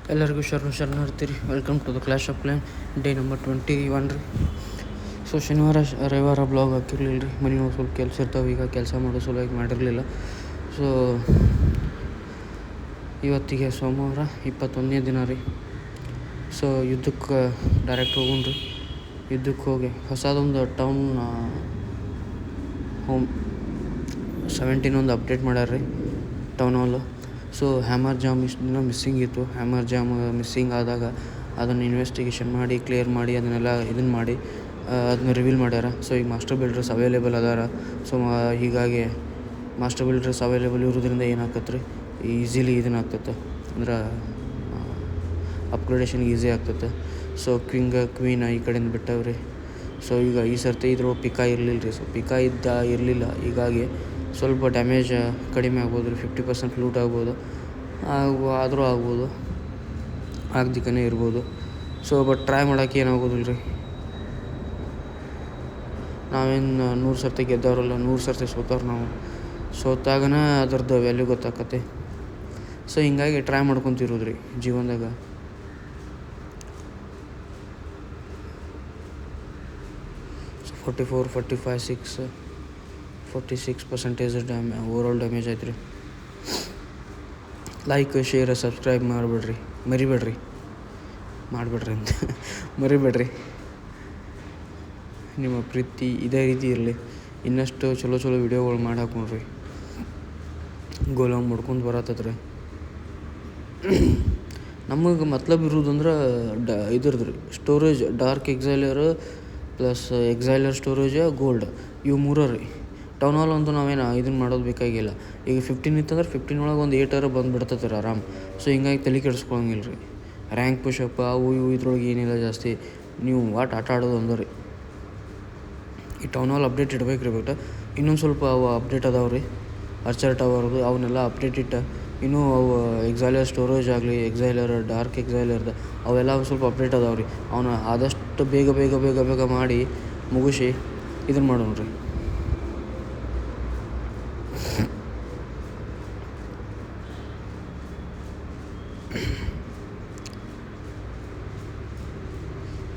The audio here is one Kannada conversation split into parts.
ಎಲ್ಲರಿಗೂ ಶರಣಾರ್ಥಿ. Welcome to the Clash of Clan day number 21 ರೀ. ಸೊ ಶನಿವಾರ ರವಿವಾರ ಬ್ಲಾಗ್ ಹಾಕಿರ್ಲಿಲ್ಲ ರೀ. ಮನೆಯೊಳಗೆ ಸ್ವಲ್ಪ ಕೆಲಸ ಇರ್ತಾವೆ. ಈಗ ಕೆಲಸ ಮಾಡೋ ಸಲುವಾಗಿ ಮಾಡಿರಲಿಲ್ಲ. ಸೊ ಇವತ್ತಿಗೆ ಸೋಮವಾರ 21ನೇ ದಿನ ರೀ. ಸೊ ಯುದ್ಧಕ್ಕೆ ಡೈರೆಕ್ಟ್ ಹೋಗೋಣ ರೀ. ಯುದ್ಧಕ್ಕೆ ಹೋಗಿ ಹೊಸದೊಂದು ಟೌನ್ ಹೋಮ್ 17 ಒಂದು ಅಪ್ಡೇಟ್ ಮಾಡ್ಯಾರ ರೀ ಟೌನ್ ಹಾಲು. ಸೊ ಹ್ಯಾಮರ್ ಜಾಮ್ ಇಷ್ಟು ದಿನ ಮಿಸ್ಸಿಂಗ್ ಇತ್ತು. ಹ್ಯಾಮರ್ ಜಾಮ್ ಮಿಸ್ಸಿಂಗ್ ಆದಾಗ ಅದನ್ನು ಇನ್ವೆಸ್ಟಿಗೇಷನ್ ಮಾಡಿ ಕ್ಲಿಯರ್ ಮಾಡಿ ಅದನ್ನೆಲ್ಲ ಇದನ್ನು ಮಾಡಿ ಅದನ್ನ ರಿವೀಲ್ ಮಾಡ್ಯಾರ. ಸೊ ಈಗ ಮಾಸ್ಟರ್ ಬಿಲ್ಡರ್ಸ್ ಅವೈಲೇಬಲ್ ಅದಾರ. ಸೊ ಹೀಗಾಗಿ ಮಾಸ್ಟರ್ ಬಿಲ್ಡರ್ಸ್ ಅವೈಲೇಬಲ್ ಇರೋದ್ರಿಂದ ಏನಾಗ್ತದೆ ರೀ, ಈಸಿಲಿ ಇದನ್ನು ಆಗ್ತದೆ ಅಂದ್ರೆ ಅಪ್ಗ್ರೇಡೇಷನ್ ಈಸಿ ಆಗ್ತದೆ. ಸೊ ಕ್ವೀನ್ ಈ ಕಡೆಯಿಂದ ಬಿಟ್ಟವ್ರಿ. ಸೊ ಈಗ ಈ ಸರ್ತಿ ಇದ್ರೊಳಗೆ ಪಿಕಾ ಇರಲಿಲ್ಲ ರೀ. ಸೊ ಪಿಕಾ ಇರಲಿಲ್ಲ, ಹೀಗಾಗಿ ಸ್ವಲ್ಪ ಡ್ಯಾಮೇಜ್ ಕಡಿಮೆ ಆಗ್ಬೋದು ರೀ. 50% ಲೂಟ್ ಆಗ್ಬೋದು, ಆದರೂ ಆಗ್ಬೋದು, ಆಗ್ದಿಕ್ಕೇ ಇರ್ಬೋದು. ಸೊ ಬಟ್ ಟ್ರೈ ಮಾಡೋಕ್ಕೆ ಏನಾಗೋದಿಲ್ಲ ರೀ. ನಾವೇನು 100 ಸರ್ತಿ ಗೆದ್ದವ್ರಲ್ಲ, 100 ಸರ್ತಿ ಸೋತವ್ರು ನಾವು. ಸೋತಾಗನ ಅದ್ರದ್ದು ವ್ಯಾಲ್ಯೂ ಗೊತ್ತಾಕತ್ತೆ. ಸೊ ಹಿಂಗಾಗಿ ಟ್ರೈ ಮಾಡ್ಕೊತಿರೋದು ರೀ ಜೀವನದಾಗ. ಸೊ 44, 45, 46% ಓವರಾಲ್ ಡ್ಯಾಮೇಜ್ ಆಯ್ತು ರೀ. ಲೈಕ್, ಶೇರ್, ಸಬ್ಸ್ಕ್ರೈಬ್ ಮರಿಬೇಡ್ರಿ ಮರಿಬೇಡ್ರಿ. ನಿಮ್ಮ ಪ್ರೀತಿ ಇದೇ ರೀತಿ ಇರಲಿ. ಇನ್ನಷ್ಟು ಚಲೋ ವೀಡಿಯೋಗಳು ಮಾಡಿ ಹಾಕೊಂಡ್ರಿ. ಗೋಲಮ್ ಮಾಡ್ಕೊಂಡು ಬರತ್ತದ್ರಿ. ನಮಗೆ ಮತ್ಲಬ್ ಇರೋದಂದ್ರೆ ಇದ್ರದ್ದು ರೀ, storage dark elixir plus elixir storage gold, ಇವು ಮೂರು ರೀ. ಟೌನ್ ಹಾಲ್ ಅಂತೂ ನಾವೇನು ಇದನ್ನು ಮಾಡೋದು ಬೇಕಾಗಿಲ್ಲ. ಈಗ 15 ಇತ್ತಂದ್ರೆ 15 ಒಳಗೆ ಒಂದು 8 ಬಂದುಬಿಡ್ತದೆ ರೀ ಆರಾಮ್. ಸೊ ಹಿಂಗಾಗಿ ತಲೆ ಕೆಡಿಸ್ಕೊಳಂಗಿಲ್ಲ ರೀ. ರ್ಯಾಂಕ್ ಪುಷಪ್ ಅವು ಇವು ಇದ್ರೊಳಗೆ ಏನಿಲ್ಲ ಜಾಸ್ತಿ. ನೀವು ಆಟ ಆಡೋದು ಅಂದ್ರೆ ರೀ. ಈ ಟೌನ್ ಹಾಲ್ ಅಪ್ಡೇಟ್ ಇಡ್ಬೇಕು ರೀ. ಬಟ್ ಇನ್ನೊಂದು ಸ್ವಲ್ಪ ಅವು ಅಪ್ಡೇಟ್ ಅದಾವೆ ರೀ. ಆರ್ಚರ್ ಟವರ್ದು ಅವನ್ನೆಲ್ಲ ಅಪ್ಡೇಟ್ ಇನ್ನೂ ಅವು ಎಕ್ಸೈಲರ್ ಸ್ಟೋರೇಜ್ ಆಗಲಿ, ಎಕ್ಸೈಲರ್ ಡಾರ್ಕ್ ಎಕ್ಸೈಲರ್ದು ಅವೆಲ್ಲ ಸ್ವಲ್ಪ ಅಪ್ಡೇಟ್ ಅದಾವೆ ರೀ. ಅವನ್ನ ಆದಷ್ಟು ಬೇಗ ಮಾಡಿ ಮುಗಿಸಿ ಇದನ್ನು ಮಾಡೋಣ ರೀ.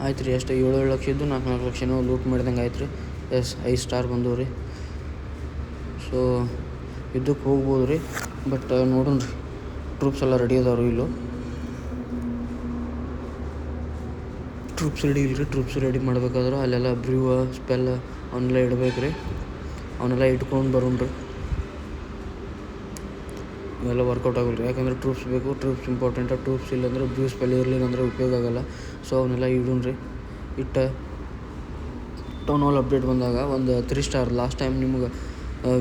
ಆಯ್ತು ರೀ. ಅಷ್ಟು 7 ಲಕ್ಷ ಇದ್ದು 4 ಲಕ್ಷನೋ ಲೂಟ್ ಮಾಡಿದಂಗೆ ಆಯ್ತು ರೀ. 5 ಸ್ಟಾರ್ ಬಂದವು ರೀ. ಸೊ ಯುದ್ಧಕ್ಕೆ ಹೋಗ್ಬೋದು ರೀ. ಬಟ್ ನೋಡೋಣ ರೀ. ಟ್ರೂಪ್ಸ್ ಎಲ್ಲ ರೆಡಿ ಅದಾವ್ರಿ. ಇಲ್ಲೋ ಟ್ರೂಪ್ಸ್ ರೆಡಿ ಇಲ್ಲ ರೀ. ಟ್ರೂಪ್ಸ್ ರೆಡಿ ಮಾಡ್ಬೇಕಾದ್ರೆ ಅಲ್ಲೆಲ್ಲ ಬ್ರೀವ್ ಸ್ಪೆಲ್ ಅವನ್ನೆಲ್ಲ ಇಡ್ಬೇಕು ರೀ. ಅವನ್ನೆಲ್ಲ ಇಟ್ಕೊಂಡು ಬರೋಣ ರೀ. ಇವೆಲ್ಲ ವರ್ಕೌಟ್ ಆಗಲ್ಲ ರೀ. ಯಾಕಂದರೆ ಟ್ರೂಪ್ಸ್ ಬೇಕು. Troops important. ಟ್ರೂಪ್ಸ್ ಇಲ್ಲಾಂದ್ರೆ ಬ್ರೀವ್ ಸ್ಪೆಲ್ ಇರಲಿಲ್ಲ ಅಂದರೆ ಉಪಯೋಗ ಆಗೋಲ್ಲ. ಸೊ ಅವನ್ನೆಲ್ಲ ಇಡೋಣ ರೀ. ಟೌನ್ ಹಾಲ್ ಅಪ್ಡೇಟ್ ಬಂದಾಗ ಒಂದು 3 ಸ್ಟಾರ್ ಲಾಸ್ಟ್ ಟೈಮ್ ನಿಮ್ಗೆ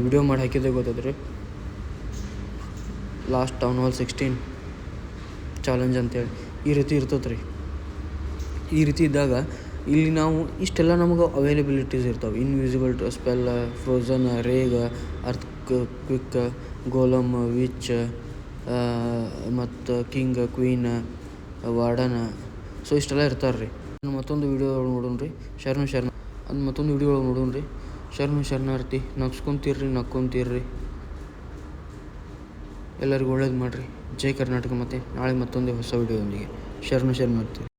ವಿಡಿಯೋ ಮಾಡಿ ಹಾಕಿದ್ದೆ ಗೊತ್ತೈತೆ ರೀ. ಲಾಸ್ಟ್ ಟೌನ್ ಹಾಲ್ 16 ಚಾಲೆಂಜ್ ಅಂತೇಳಿ ಈ ರೀತಿ ಇರ್ತದೆ ರೀ. ಈ ರೀತಿ ಇದ್ದಾಗ ಇಲ್ಲಿ ನಾವು ಇಷ್ಟೆಲ್ಲ ನಮಗೆ ಅವೈಲೇಬಿಲಿಟೀಸ್ ಇರ್ತಾವೆ. Invisible spell, frozen, rage, earthquake, golem, witch ಮತ್ತು ಕಿಂಗ್, ಕ್ವೀನ್, ವಾರ್ಡನ್. ಸೊ ಇಷ್ಟೆಲ್ಲ ಇರ್ತಾರೆ ರೀ. ಮತ್ತೊಂದು ವೀಡಿಯೋ ನೋಡೋಣ ರೀ. ಮತ್ತೊಂದು ವೀಡಿಯೋ ನೋಡೋಣ ರೀ. ಶರಣಾರ್ಥಿ. ನಕ್ಕೊಂತೀರ್ರಿ. ಎಲ್ಲರಿಗೂ ಒಳ್ಳೇದು ಮಾಡಿರಿ. ಜೈ ಕರ್ನಾಟಕ. ಮತ್ತು ನಾಳೆ ಮತ್ತೊಂದು ಹೊಸ ವೀಡಿಯೋದೊಂದಿಗೆ ಶರಣಾರ್ಥಿ.